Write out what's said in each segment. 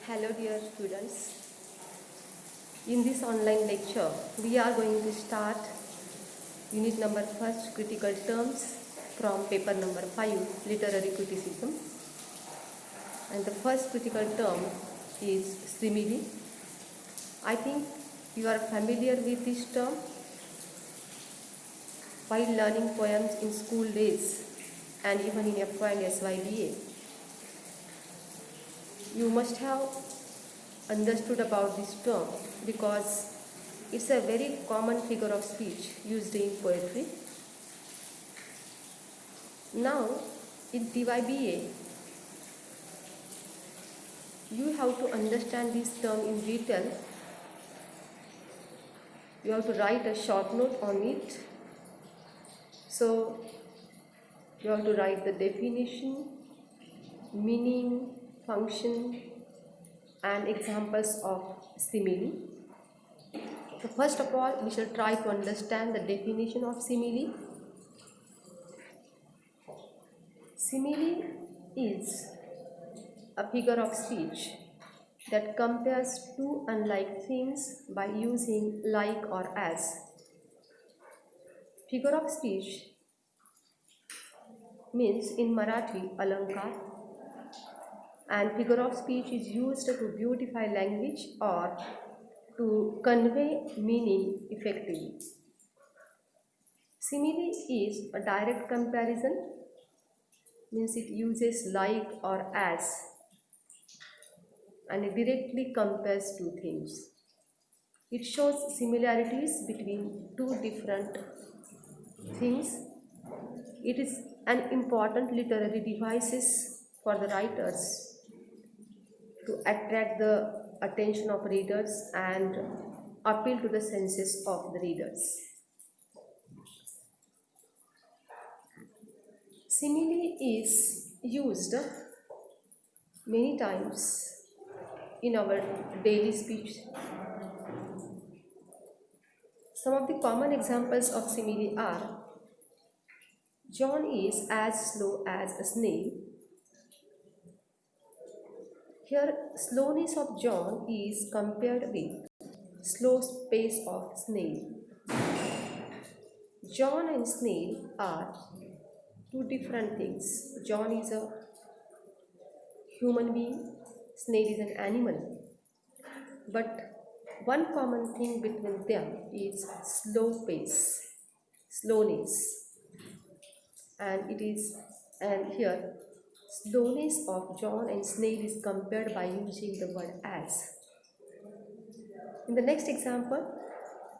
Hello dear students. In this online lecture, we are going to start unit number first, critical terms, from paper number 5, literary criticism. And the first critical term is simile. I think you are familiar with this term while learning poems in school days and even in FY and SYBA. You must have understood about this term because it's a very common figure of speech used in poetry. Now, in DYBA, you have to understand this term in detail. You have to write a short note on it. So, you have to write the definition, meaning, function, and examples of simile. So first of all, we shall try to understand the definition of simile. Simile is a figure of speech that compares two unlike things by using like or as. Figure of speech means in Marathi alankar, and figure of speech is used to beautify language or to convey meaning effectively. Simile is a direct comparison, means it uses like or as, and it directly compares two things. It shows similarities between two different things. It is an important literary device for the writers to attract the attention of readers and appeal to the senses of the readers. Simile is used many times in our daily speech. Some of the common examples of simile are: John is as slow as a snail. Here, slowness of John is compared with slow pace of snail. John and snail are two different things. John is a human being, snail is an animal. But one common thing between them is slow pace, slowness. And here slowness of John and snail is compared by using the word as. In the next example,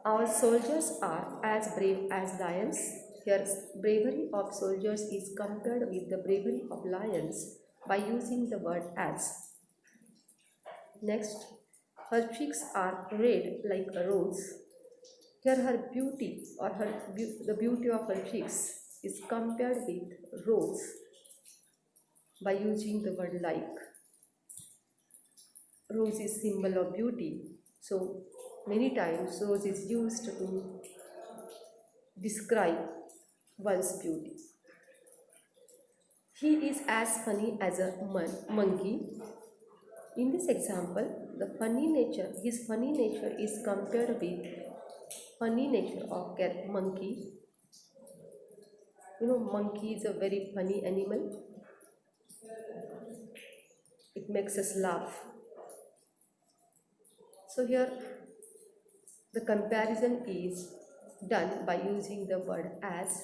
our soldiers are as brave as lions. Here, bravery of soldiers is compared with the bravery of lions by using the word as. Next, her cheeks are red like a rose. Here, her beauty or the beauty of her cheeks is compared with rose by using the word like. Rose is symbol of beauty, so many times rose is used to describe one's beauty. He is as funny as a monkey. In this example, his funny nature is compared with funny nature of monkey. You know, monkey is a very funny animal. It makes us laugh. So here, the comparison is done by using the word as.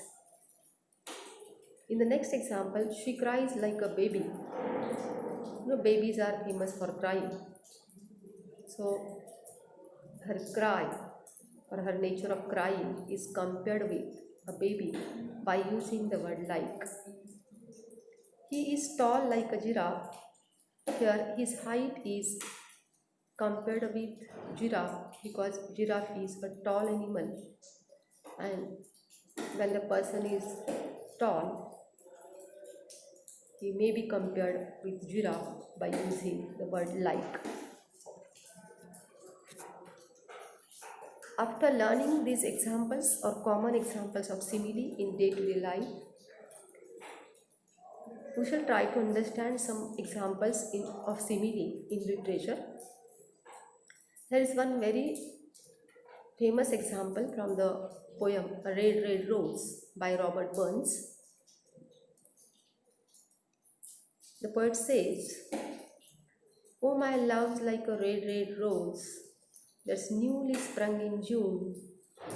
In the next example, she cries like a baby. You know, babies are famous for crying. So her cry or her nature of crying is compared with a baby by using the word like. He is tall like a giraffe. Here his height is compared with giraffe because giraffe is a tall animal, and when the person is tall, he may be compared with giraffe by using the word like. After learning these examples or common examples of simile in day-to-day life, we shall try to understand some examples of simile in literature. There is one very famous example from the poem A Red Red Rose by Robert Burns. The poet says, "Oh, my love's like a red, red rose that's newly sprung in June.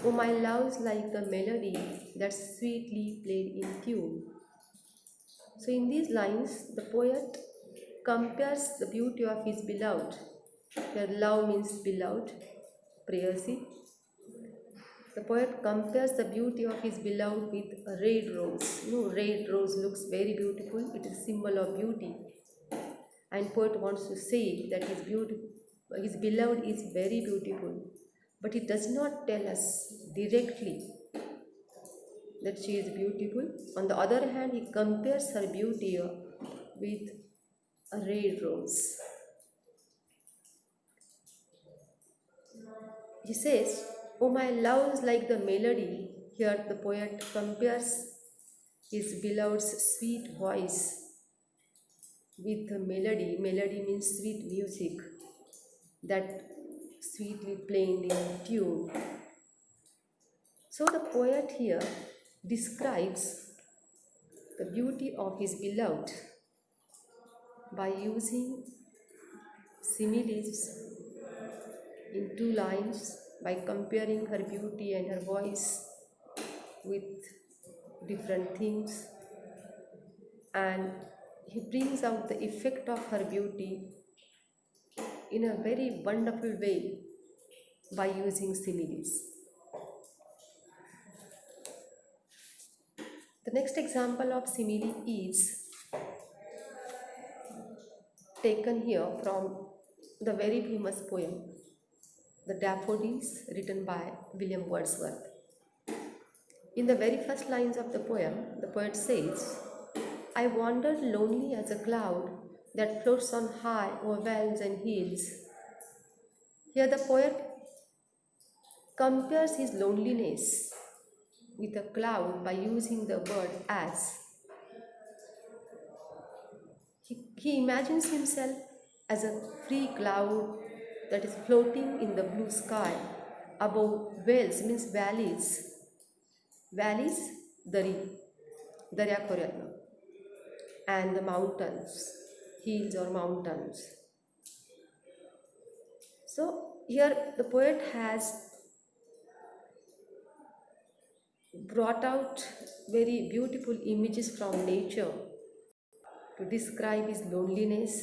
Oh, my love's like a melody that's sweetly played in tune." So, in these lines, the poet compares the beauty of his beloved. Here, love means beloved, prayasi. The poet compares the beauty of his beloved with a red rose. You know, red rose looks very beautiful. It is a symbol of beauty. And poet wants to say that his beloved is very beautiful. But he does not tell us directly that she is beautiful. On the other hand, he compares her beauty with a red rose. He says, "Oh, my love is like the melody." Here the poet compares his beloved's sweet voice with the melody. Melody means sweet music that sweetly played in tune. So the poet here describes the beauty of his beloved by using similes in two lines, by comparing her beauty and her voice with different things, and he brings out the effect of her beauty in a very wonderful way by using similes. The next example of simile is taken here from the very famous poem The Daffodils, written by William Wordsworth. In the very first lines of the poem, the poet says, "I wandered lonely as a cloud that floats on high over vales and hills." Here the poet compares his loneliness with a cloud by using the word as. He imagines himself as a free cloud that is floating in the blue sky above vales, means valleys. Valleys, darya khoryatna, and the mountains, hills or mountains. So here the poet has brought out very beautiful images from nature to describe his loneliness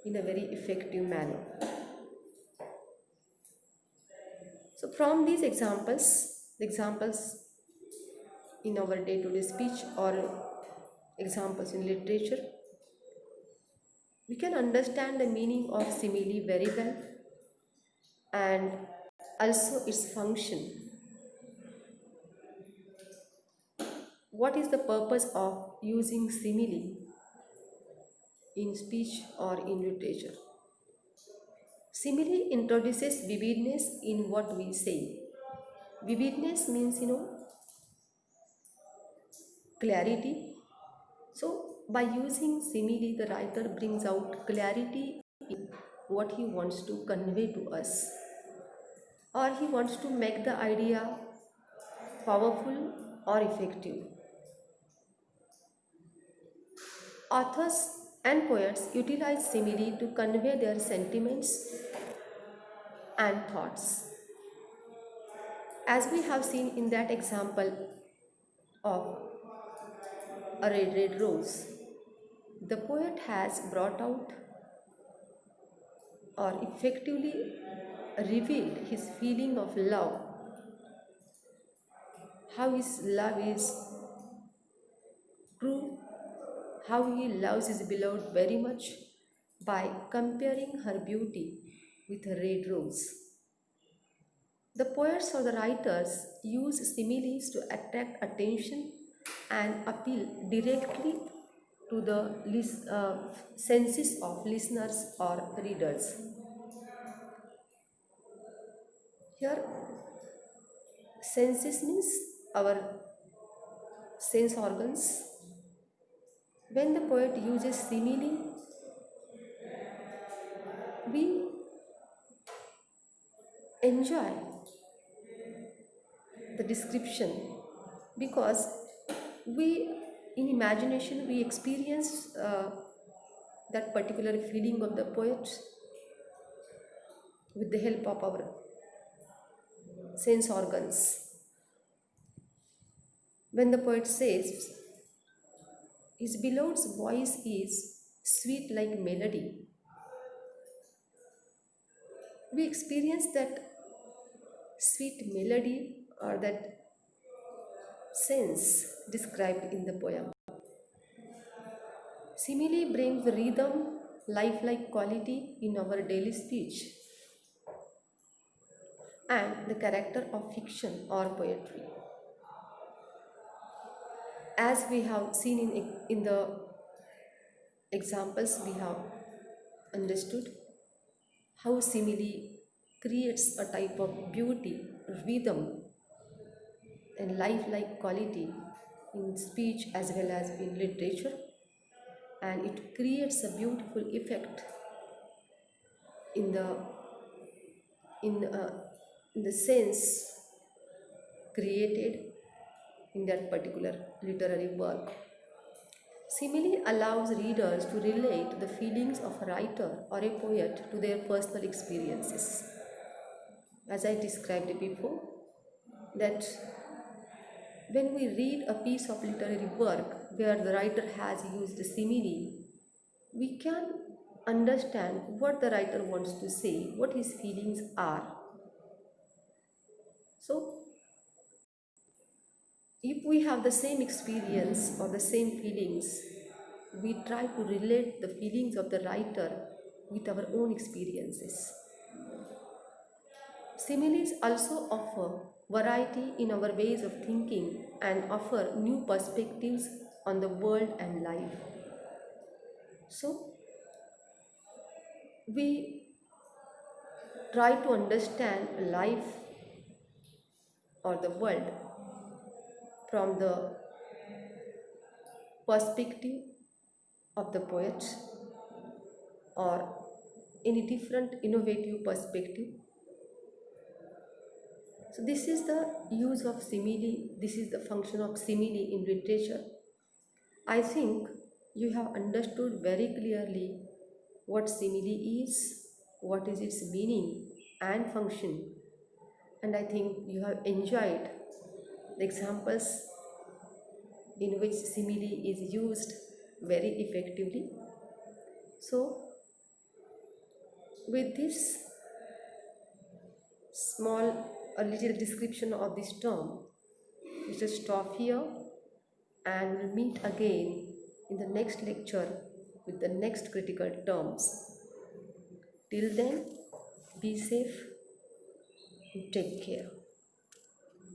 in a very effective manner. So from these examples, the examples in our day-to-day speech or examples in literature, we can understand the meaning of simile very well and also its function. What is the purpose of using simile in speech or in literature? Simile introduces vividness in what we say. Vividness means, clarity. So, by using simile, the writer brings out clarity in what he wants to convey to us, or he wants to make the idea powerful or effective. Authors and poets utilize simile to convey their sentiments and thoughts. As we have seen in that example of A Red Red Rose, the poet has brought out or effectively revealed his feeling of love, how his love is true, how he loves his beloved very much by comparing her beauty with a red rose. The poets or the writers use similes to attract attention and appeal directly to the senses of listeners or readers. Here, senses means our sense organs, When the poet uses simile, we enjoy the description because we in imagination we experience that particular feeling of the poet with the help of our sense organs. When the poet says his beloved's voice is sweet like melody, we experience that sweet melody or that sense described in the poem. Simile brings rhythm, lifelike quality in our daily speech and the character of fiction or poetry. As we have seen in the examples, we have understood how simile creates a type of beauty, rhythm, and lifelike quality in speech as well as in literature, and it creates a beautiful effect in the in, uh, in the sense created in that particular literary work. Simile allows readers to relate the feelings of a writer or a poet to their personal experiences. As I described before, that when we read a piece of literary work where the writer has used a simile, we can understand what the writer wants to say, what his feelings are. So, if we have the same experience or the same feelings, we try to relate the feelings of the writer with our own experiences. Similes also offer variety in our ways of thinking and offer new perspectives on the world and life. So, we try to understand life or the world from the perspective of the poet or any different innovative perspective. So this is the use of simile, this is the function of simile in literature. I think you have understood very clearly what simile is, what is its meaning and function, and I think you have enjoyed the examples in which simile is used very effectively. So with this small a little description of this term, we shall stop here and we'll meet again in the next lecture with the next critical terms. Till then, be safe and take care.